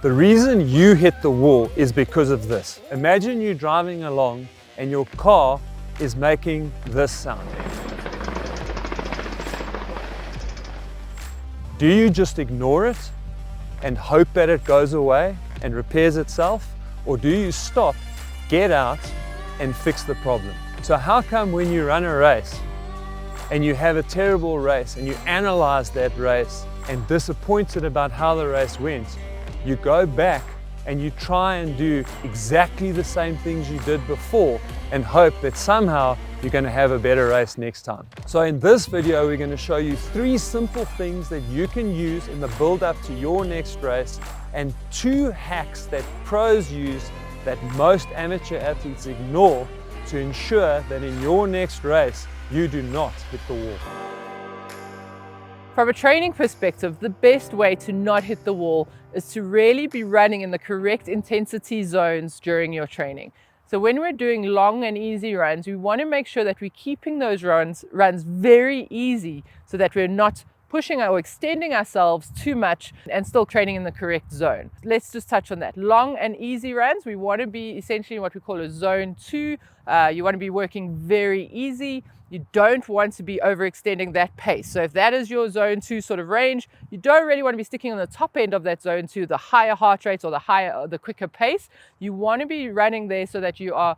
The reason you hit the wall is because of this. Imagine you driving along and your car is making this sound. Do you just ignore it and hope that it goes away and repairs itself? Or do you stop, get out and fix the problem? So how come when you run a race and you have a terrible race and you analyze that race and disappointed about how the race went, you go back and you try and do exactly the same things you did before and hope that somehow you're going to have a better race next time. So in this video, we're going to show you 3 simple things that you can use in the build up to your next race and 2 hacks that pros use that most amateur athletes ignore to ensure that in your next race, you do not hit the wall. From a training perspective, the best way to not hit the wall is to really be running in the correct intensity zones during your training. So when we're doing long and easy runs, we want to make sure that we're keeping those runs very easy so that we're not pushing or extending ourselves too much and still training in the correct zone. Let's just touch on that. Long and easy runs, we want to be essentially in what we call a zone 2. You want to be working very easy. You don't want to be overextending that pace. So if that is your zone 2 sort of range, you don't really want to be sticking on the top end of that zone 2, the higher heart rates or the quicker pace. You want to be running there so that you are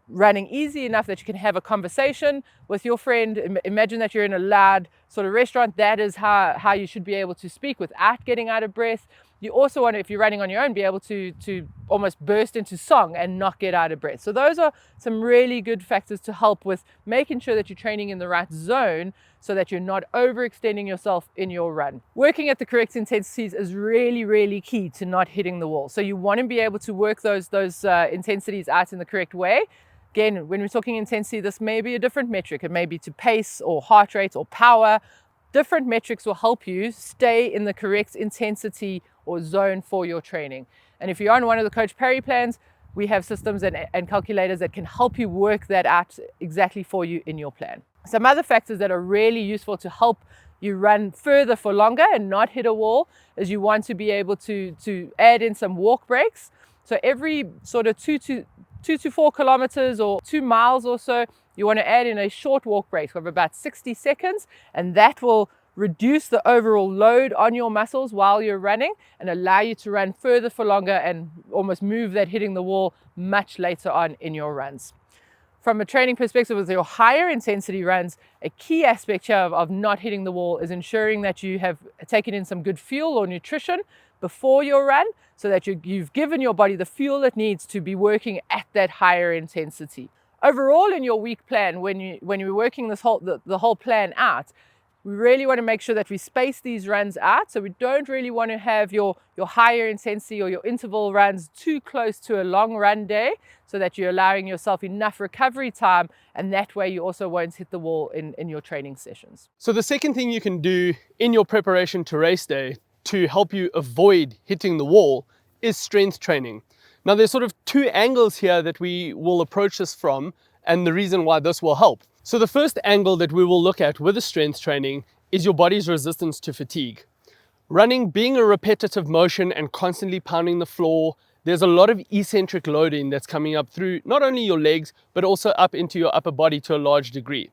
running easy enough that you can have a conversation with your friend. Imagine that you're in a loud sort of restaurant. That is how you should be able to speak without getting out of breath. You also want to, if you're running on your own, be able to almost burst into song and not get out of breath. So those are some really good factors to help with making sure that you're training in the right zone so that you're not overextending yourself in your run. Working at the correct intensities is really, really key to not hitting the wall. So you want to be able to work those intensities out in the correct way. Again, when we're talking intensity, this may be a different metric. It may be to pace or heart rate or power. Different metrics will help you stay in the correct intensity or zone for your training. And if you're on one of the Coach Parry plans, we have systems and calculators that can help you work that out exactly for you in your plan. Some other factors that are really useful to help you run further for longer and not hit a wall is you want to be able to add in some walk breaks. So every sort of 2 to 4 kilometers or 2 miles or so, you want to add in a short walk break of about 60 seconds, and that will reduce the overall load on your muscles while you're running and allow you to run further for longer and almost move that hitting the wall much later on in your runs. From a training perspective with your higher intensity runs, a key aspect here of not hitting the wall is ensuring that you have taken in some good fuel or nutrition before your run so that you've given your body the fuel it needs to be working at that higher intensity. Overall in your week plan, when you're working the whole plan out, we really want to make sure that we space these runs out. So we don't really want to have your higher intensity or your interval runs too close to a long run day so that you're allowing yourself enough recovery time, and that way you also won't hit the wall in your training sessions. So the second thing you can do in your preparation to race day to help you avoid hitting the wall is strength training. Now there's sort of 2 angles here that we will approach this from, and the reason why this will help. So the first angle that we will look at with the strength training is your body's resistance to fatigue. Running being a repetitive motion and constantly pounding the floor, there's a lot of eccentric loading that's coming up through not only your legs, but also up into your upper body to a large degree.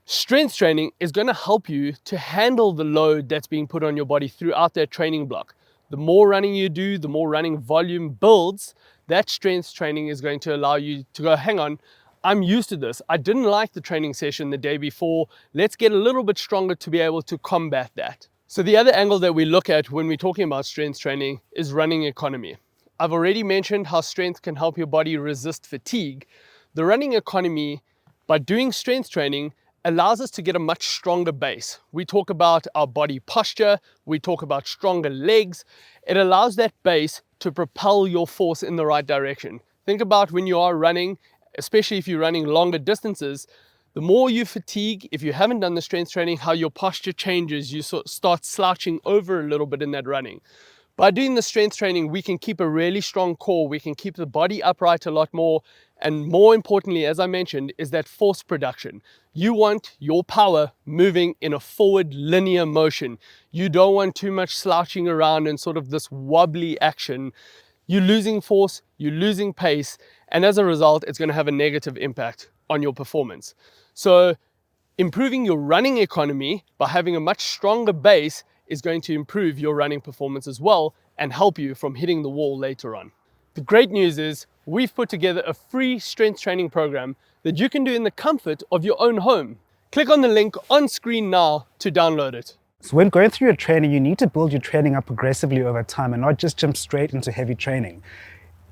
Strength training is going to help you to handle the load that's being put on your body throughout that training block. The more running you do, the more running volume builds, that strength training is going to allow you to go, hang on, I'm used to this. I didn't like the training session the day before. Let's get a little bit stronger to be able to combat that. So the other angle that we look at when we're talking about strength training is running economy. I've already mentioned how strength can help your body resist fatigue. The running economy, by doing strength training, allows us to get a much stronger base. We talk about our body posture, we talk about stronger legs. It allows that base to propel your force in the right direction. Think about when you are running, especially if you're running longer distances, the more you fatigue, if you haven't done the strength training, how your posture changes, you start slouching over a little bit in that running. By doing the strength training, we can keep a really strong core, we can keep the body upright a lot more, and more importantly, as I mentioned, is that force production. You want your power moving in a forward linear motion. You don't want too much slouching around and sort of this wobbly action. You're losing force, you're losing pace, and as a result, it's going to have a negative impact on your performance. So improving your running economy by having a much stronger base is going to improve your running performance as well and help you from hitting the wall later on. The great news is we've put together a free strength training program that you can do in the comfort of your own home. Click on the link on screen now to download it. So when going through your training, you need to build your training up progressively over time and not just jump straight into heavy training.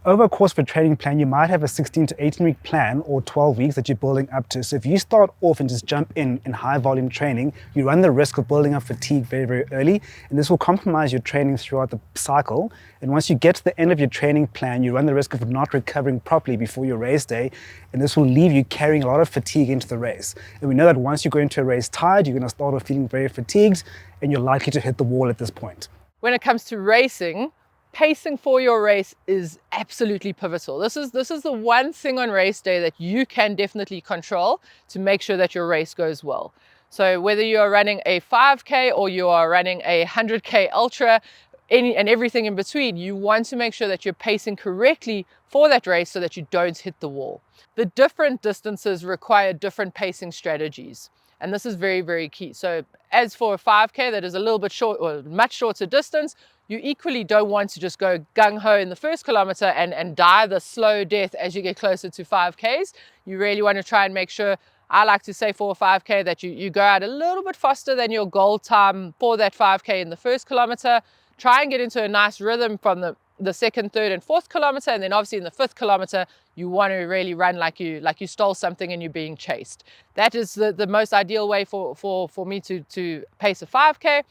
Over a course of a training plan, you might have a 16 to 18 week plan or 12 weeks that you're building up to. So if you start off and just jump in high volume training, you run the risk of building up fatigue very, very early, and this will compromise your training throughout the cycle. And once you get to the end of your training plan, you run the risk of not recovering properly before your race day, and this will leave you carrying a lot of fatigue into the race. And we know that once you go into a race tired, you're going to start off feeling very fatigued, and you're likely to hit the wall at this point. When it comes to racing, pacing for your race is absolutely pivotal. This is the one thing on race day that you can definitely control to make sure that your race goes well. So whether you are running a 5K or you are running a 100K ultra, and everything in between, you want to make sure that you're pacing correctly for that race so that you don't hit the wall. The different distances require different pacing strategies, and this is very, very key. So as for a 5K that is a little bit short or much shorter distance, you equally don't want to just go gung-ho in the first kilometer and die the slow death as you get closer to 5Ks. You really want to try and make sure, I like to say for a 5K, that you go out a little bit faster than your goal time for that 5K in the first kilometer. Try and get into a nice rhythm from the second, third, and fourth kilometer, and then obviously in the fifth kilometer, you want to really run like you stole something and you're being chased. That is the most ideal way for me to pace a 5K.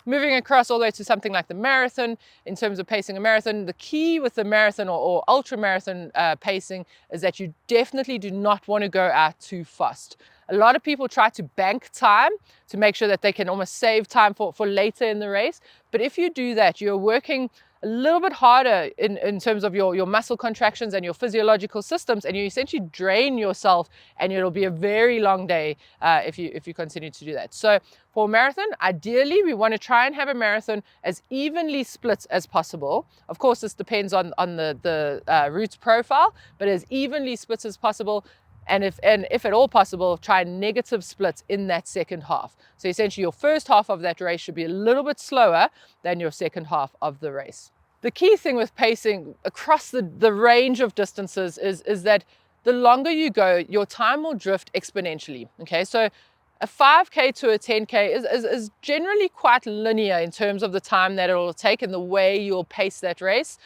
Moving across all the way to something like the marathon, in terms of pacing a marathon, the key with the marathon or ultra marathon pacing is that you definitely do not want to go out too fast. A lot of people try to bank time to make sure that they can almost save time for later in the race. But if you do that, you're working a little bit harder in terms of your muscle contractions and your physiological systems, and you essentially drain yourself, and it'll be a very long day if you continue to do that. So for a marathon, ideally we want to try and have a marathon as evenly split as possible. Of course, this depends on the route profile, but as evenly split as possible. And if at all possible, try negative splits in that second half. So essentially your first half of that race should be a little bit slower than your second half of the race. The key thing with pacing across the range of distances is that the longer you go, your time will drift exponentially. Okay, so a 5K to a 10K is generally quite linear in terms of the time that it will take and the way you'll pace that race.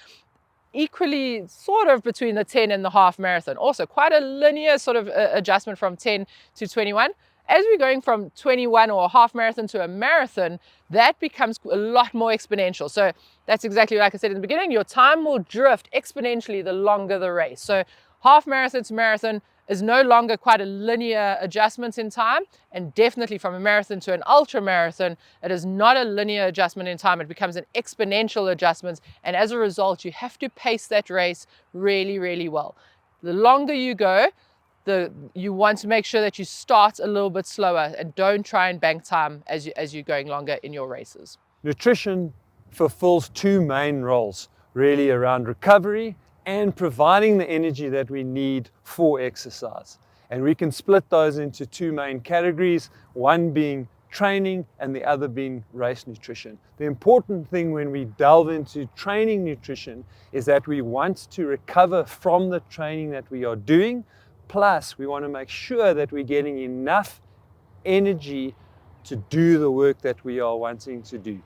Equally sort of between the 10 and the half marathon. Also quite a linear sort of adjustment from 10 to 21. As we're going from 21 or a half marathon to a marathon, that becomes a lot more exponential. So that's exactly like I said in the beginning, your time will drift exponentially the longer the race. So half marathon to marathon is no longer quite a linear adjustment in time, and definitely from a marathon to an ultra marathon, it is not a linear adjustment in time. It becomes an exponential adjustment, and as a result, you have to pace that race really, really well. The longer you go, you want to make sure that you start a little bit slower and don't try and bank time as you're going longer in your races. Nutrition fulfills two main roles, really, around recovery and providing the energy that we need for exercise. And we can split those into two main categories, one being training and the other being race nutrition. The important thing when we delve into training nutrition is that we want to recover from the training that we are doing, plus we want to make sure that we're getting enough energy to do the work that we are wanting to do.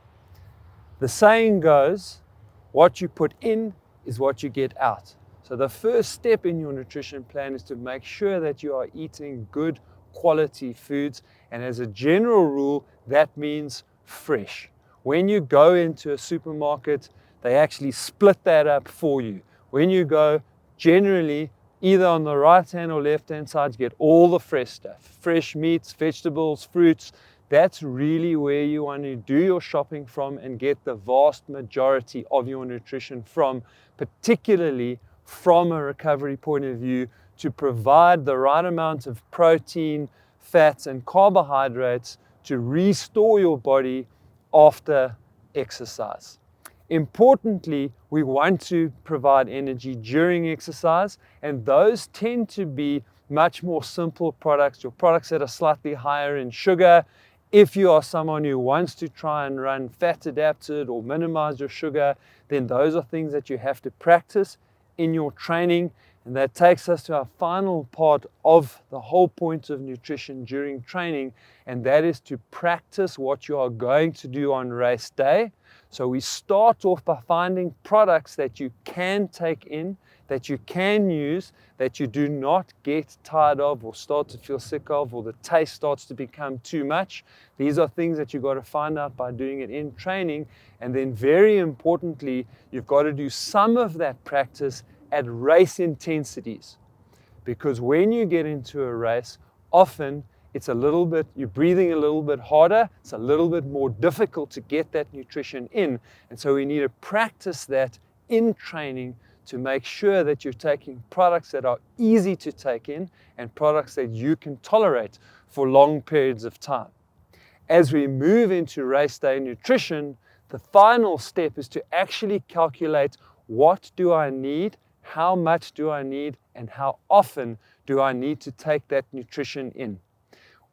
The saying goes, what you put in is what you get out. So the first step in your nutrition plan is to make sure that you are eating good quality foods, and as a general rule, that means fresh. When you go into a supermarket, they actually split that up for you. When you go, generally, either on the right hand or left hand side, you get all the fresh stuff. Fresh meats, vegetables, fruits, That's really where you want to do your shopping from and get the vast majority of your nutrition from, particularly from a recovery point of view, to provide the right amount of protein, fats, and carbohydrates to restore your body after exercise. Importantly, we want to provide energy during exercise, and those tend to be much more simple products, or products that are slightly higher in sugar. If you are someone who wants to try and run fat adapted or minimize your sugar, then those are things that you have to practice in your training. And that takes us to our final part of the whole point of nutrition during training, and that is to practice what you are going to do on race day. So we start off by finding products that you can take in, that you can use, that you do not get tired of or start to feel sick of, or the taste starts to become too much. These are things that you've got to find out by doing it in training. And then very importantly, you've got to do some of that practice at race intensities, because when you get into a race, often it's a little bit, you're breathing a little bit harder, it's a little bit more difficult to get that nutrition in, and so we need to practice that in training to make sure that you're taking products that are easy to take in and products that you can tolerate for long periods of time. As we move into race day nutrition, the final step is to actually calculate, what do I need, how much do I need, and how often do I need to take that nutrition in.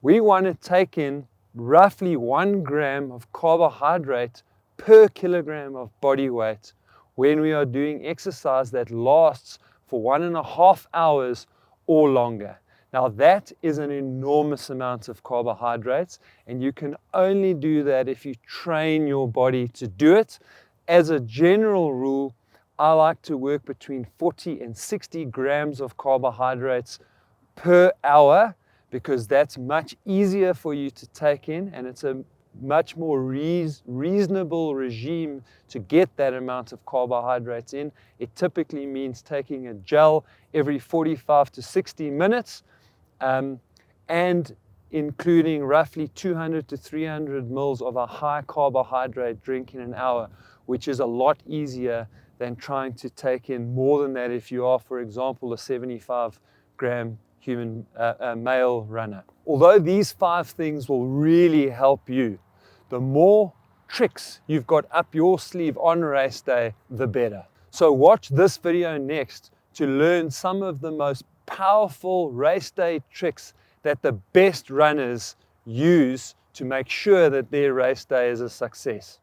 We want to take in roughly 1 gram of carbohydrate per kilogram of body weight when we are doing exercise that lasts for 1.5 hours or longer. Now that is an enormous amount of carbohydrates, and you can only do that if you train your body to do it. As a general rule, I like to work between 40 and 60 grams of carbohydrates per hour, because that's much easier for you to take in, and it's a much more reasonable regime to get that amount of carbohydrates in. It typically means taking a gel every 45 to 60 minutes and including roughly 200 to 300 mils of a high carbohydrate drink in an hour, which is a lot easier than trying to take in more than that if you are, for example, a 75-gram human male runner. Although these 5 things will really help you, the more tricks you've got up your sleeve on race day, the better. So watch this video next to learn some of the most powerful race day tricks that the best runners use to make sure that their race day is a success.